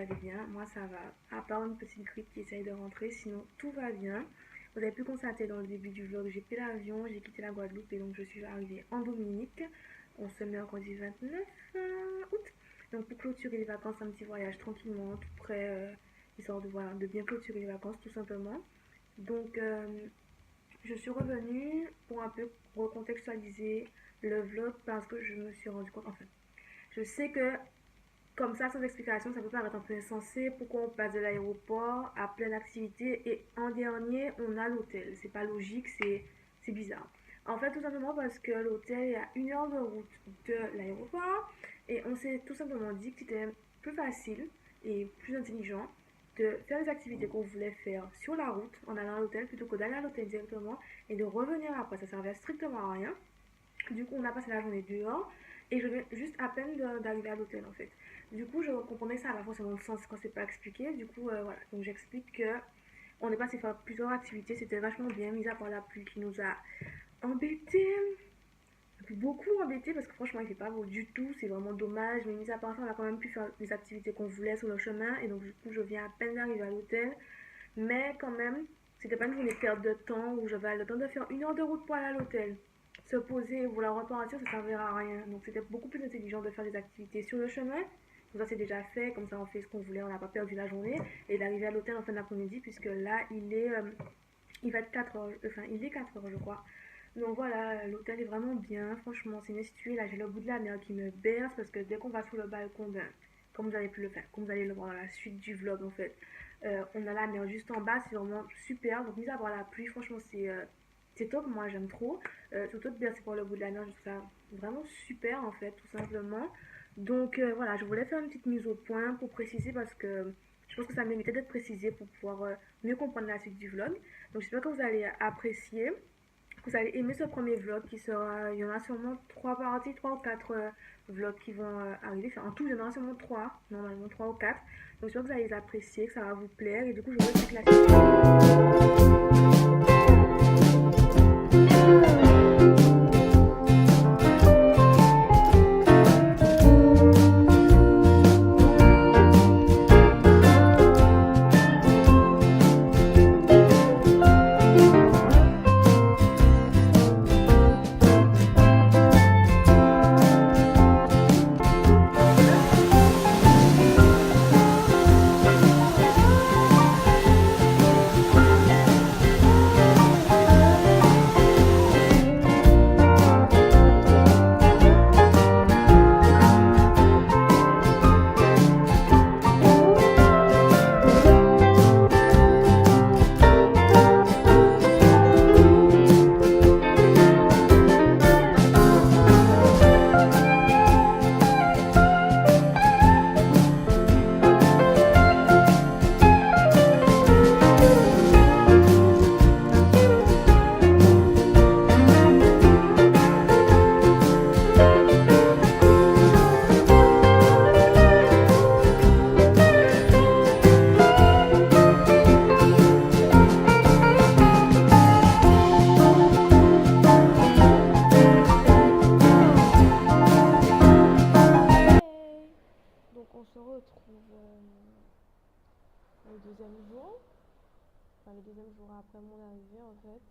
allez bien. Moi, ça va. À part une petite grippe qui essaye de rentrer, sinon tout va bien. Vous avez pu constater dans le début du vlog, j'ai pris l'avion, j'ai quitté la Guadeloupe et donc je suis arrivée en Dominique. On se mercredi 29 août. Donc pour clôturer les vacances, un petit voyage tranquillement, tout près, histoire de, voilà, de bien clôturer les vacances tout simplement. Donc je suis revenue pour un peu recontextualiser le vlog parce que je me suis rendu compte, enfin, je sais que comme ça, sans explication, ça peut paraître un peu insensé. Pourquoi on passe de l'aéroport à pleine activité et en dernier, on a l'hôtel. C'est pas logique, c'est bizarre. En fait, tout simplement parce que l'hôtel est à 1 heure de route de l'aéroport et on s'est tout simplement dit que c'était plus facile et plus intelligent de faire les activités qu'on voulait faire sur la route en allant à l'hôtel plutôt que d'aller à l'hôtel directement et de revenir après. Ça servait strictement à rien. Du coup, on a passé la journée dehors et je viens juste à peine d'arriver à l'hôtel en fait. Du coup, je comprenais que ça n'a pas forcément de sens quand c'est pas expliqué. Du coup, voilà. Donc, j'explique que on est passé faire plusieurs activités. C'était vachement bien, mis à part la pluie qui nous a embêtés. Beaucoup embêtés parce que franchement, il fait pas beau du tout. C'est vraiment dommage. Mais mis à part ça, on a quand même pu faire les activités qu'on voulait sur le chemin. Et donc, du coup, je viens à peine d'arriver à l'hôtel. Mais quand même, c'était pas une journée de perte de temps où j'avais le temps de faire 1 heure de route pour aller à l'hôtel. Se poser et vouloir repartir, ça servira à rien. Donc c'était beaucoup plus intelligent de faire des activités sur le chemin. Comme ça c'est déjà fait, comme ça on fait ce qu'on voulait, on n'a pas perdu la journée. Et d'arriver à l'hôtel en fin d'après-midi, puisque là il va être 4 heures, enfin il est 4 heures je crois. Donc voilà, l'hôtel est vraiment bien, franchement c'est bien situé. Là j'ai le bout de la mer qui me berce parce que dès qu'on va sous le balcon, ben, comme vous avez pu le faire, comme vous allez le voir dans la suite du vlog en fait, on a la mer juste en bas, c'est vraiment super. Donc mis à part la pluie, franchement c'est top, moi j'aime trop. Surtout de bercer pour le bout de la mer, je trouve ça vraiment super en fait, tout simplement. Donc voilà, je voulais faire une petite mise au point pour préciser parce que je pense que ça méritait d'être précisé pour pouvoir mieux comprendre la suite du vlog. Donc j'espère que vous allez apprécier, que vous allez aimer ce premier vlog qui sera, il y en a sûrement 3 parties, 3 ou 4 vlogs qui vont arriver. Enfin en tout il y en aura sûrement 3, normalement 3 ou 4. Donc j'espère que vous allez les apprécier, que ça va vous plaire et du coup je vous explique la suite. Donc on se retrouve le deuxième jour, enfin le deuxième jour après mon arrivée en fait.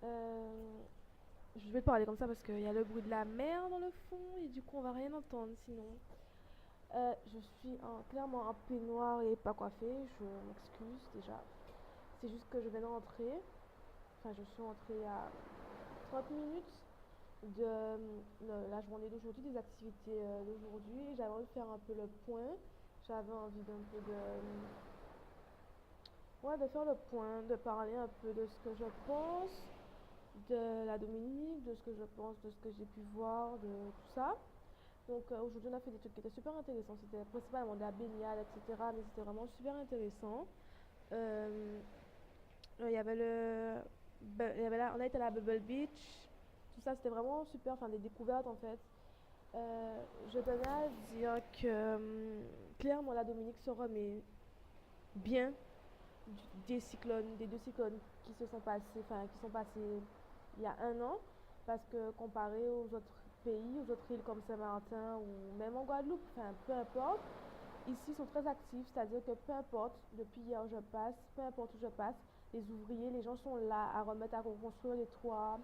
Euh, je vais te parler comme ça parce qu'il y a le bruit de la mer dans le fond et du coup on va rien entendre sinon. Je suis clairement en peignoir et pas coiffée, je m'excuse déjà. C'est juste que je viens de rentrer, enfin je suis rentrée à 30 minutes de la journée d'aujourd'hui, des activités d'aujourd'hui. J'avais envie de faire un peu le point. J'avais envie d'un peu ouais, de faire le point, de parler un peu de ce que je pense de la Dominique, de ce que je pense, de ce que j'ai pu voir, de tout ça. Donc aujourd'hui on a fait des trucs qui étaient super intéressants. C'était principalement de la baignade, etc. Mais c'était vraiment super intéressant. Euh, il y avait il y avait là, on a été à la Bubble Beach. Tout ça c'était vraiment super, enfin des découvertes en fait. Je tenais à dire que clairement la Dominique se remet bien des cyclones, des deux cyclones qui se sont passés, enfin qui sont passés il y a un an, parce que comparé aux autres pays, aux autres îles comme Saint-Martin ou même en Guadeloupe, enfin peu importe, ici ils sont très actifs, c'est-à-dire que peu importe, depuis hier je passe, peu importe où je passe, les ouvriers, les gens sont là à remettre, à reconstruire les toits,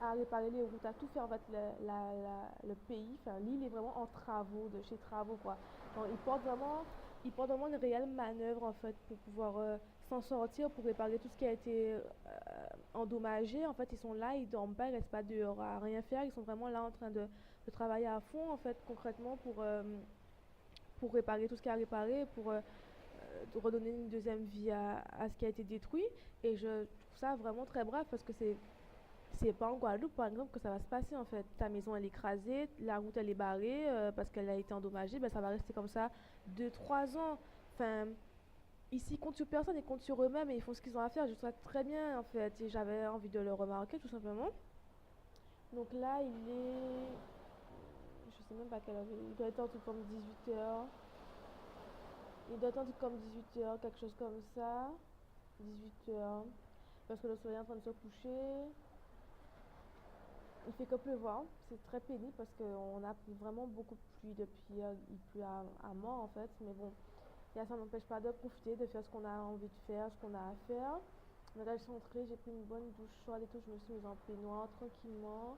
à réparer les routes, à tout faire en fait le pays, enfin l'île est vraiment en travaux, de chez travaux quoi. Donc ils portent vraiment une réelle manœuvre en fait pour pouvoir s'en sortir, pour réparer tout ce qui a été endommagé. En fait ils sont là, ils dorment pas, ils restent pas dehors à rien faire, ils sont vraiment là en train de travailler à fond en fait concrètement pour réparer tout ce qui a réparé, pour de redonner une deuxième vie à ce qui a été détruit. Et je trouve ça vraiment très brave parce que c'est pas en Guadeloupe, par exemple, que ça va se passer en fait. Ta maison elle est écrasée, la route elle est barrée parce qu'elle a été endommagée, ben, ça va rester comme ça 2 3 ans. Enfin, ici, ils comptent sur personne, ils comptent sur eux-mêmes et ils font ce qu'ils ont à faire. Je trouve ça très bien en fait et j'avais envie de le remarquer tout simplement. Donc là, il est. Je sais même pas quelle heure. Il doit être un truc comme 18 heures. Il doit être un truc comme 18 heures, quelque chose comme ça. 18 heures. Parce que le soleil est en train de se coucher. Il fait que pleuvoir, c'est très pénible parce qu'on a vraiment beaucoup de pluie depuis hier, il pleut à mort en fait, mais bon, ça n'empêche pas de profiter, de faire ce qu'on a envie de faire, ce qu'on a à faire. Mais là, je suis rentrée, j'ai pris une bonne douche chaude et tout, je me suis mise en peignoir tranquillement,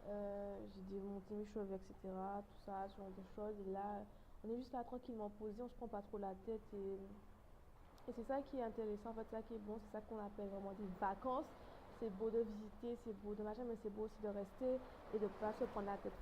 j'ai démonté mes cheveux, etc., tout ça, ce genre de choses, et là, on est juste là tranquillement posé, on se prend pas trop la tête et c'est ça qui est intéressant, en fait, c'est ça qui est bon, c'est ça qu'on appelle vraiment des vacances. C'est beau de visiter, c'est beau de machin, mais c'est beau aussi de rester et de ne pas se prendre la tête.